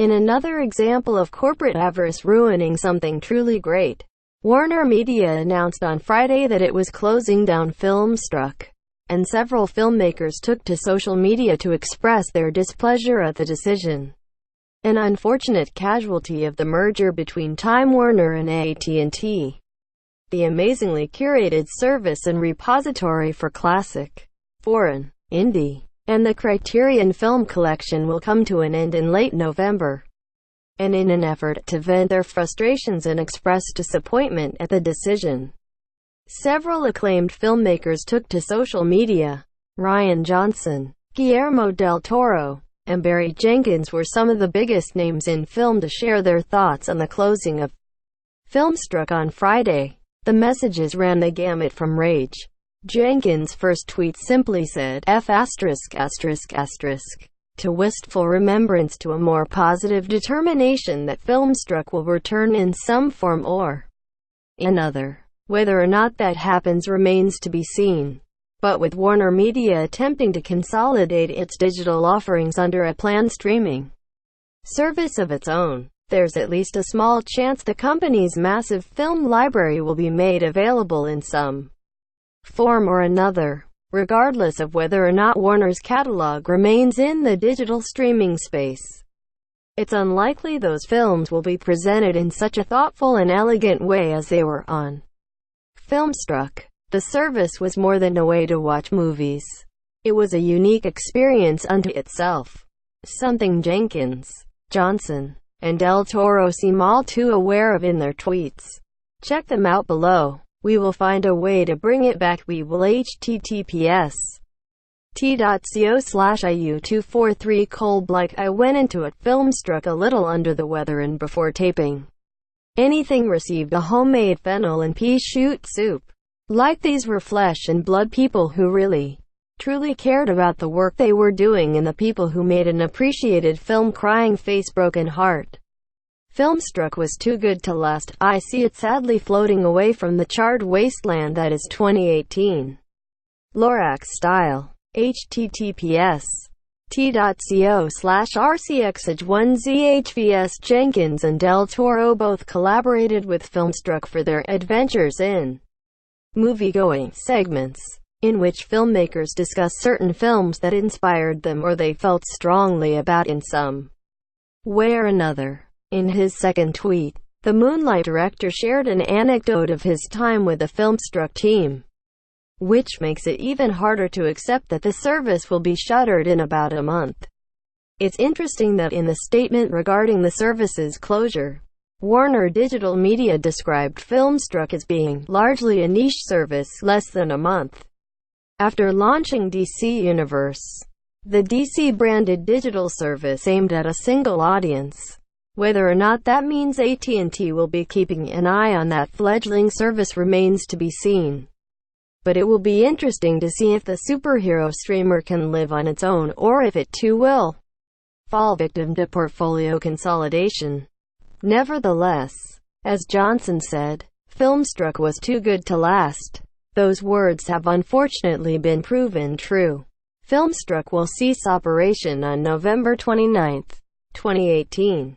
In another example of corporate avarice ruining something truly great, Warner Media announced on Friday that it was closing down FilmStrucks, and several filmmakers took to social media to express their displeasure at the decision. An unfortunate casualty of the merger between Time Warner and AT&T. The amazingly curated service and repository for classic, foreign, indie, and the Criterion Film Collection will come to an end in late November. And in an effort to vent their frustrations and express disappointment at the decision, several acclaimed filmmakers took to social media. Rian Johnson, Guillermo del Toro, and Barry Jenkins were some of the biggest names in film to share their thoughts on the closing of FilmStrucks on Friday. The messages ran the gamut from rage. Jenkins' first tweet simply said F******, to wistful remembrance to a more positive determination that FilmStrucks will return in some form or another. Whether or not that happens remains to be seen. But with Warner Media attempting to consolidate its digital offerings under a planned streaming service of its own, there's at least a small chance the company's massive film library will be made available in some form or another, regardless of whether or not Warner's catalog remains in the digital streaming space. It's unlikely those films will be presented in such a thoughtful and elegant way as they were on FilmStrucks. The service was more than a way to watch movies. It was a unique experience unto itself. Something Jenkins, Johnson, and Del Toro seem all too aware of in their tweets. Check them out below. We will find a way to bring it back. We will https t.co/iu243 I went into it FilmStrucks a little under the weather and before taping anything received a homemade fennel and pea shoot soup. Like these were flesh and blood people who really, truly cared about the work they were doing and the people who made an appreciated film. Crying face, broken heart. FilmStrucks was too good to last. I see it sadly floating away from the charred wasteland that is 2018. Lorax style. https t.co/rcxh1zhvs Jenkins and Del Toro both collaborated with FilmStrucks for their adventures in movie-going segments, in which filmmakers discuss certain films that inspired them or they felt strongly about in some way or another. In his second tweet, the Moonlight director shared an anecdote of his time with the FilmStrucks team, which makes it even harder to accept that the service will be shuttered in about a month. It's interesting that in the statement regarding the service's closure, Warner Digital Media described FilmStrucks as being largely a niche service less than a month after launching DC Universe, the DC-branded digital service aimed at a single audience. Whether or not that means AT&T will be keeping an eye on that fledgling service remains to be seen. But it will be interesting to see if the superhero streamer can live on its own or if it too will fall victim to portfolio consolidation. Nevertheless, as Johnson said, FilmStrucks was too good to last. Those words have unfortunately been proven true. FilmStrucks will cease operation on November 29, 2018.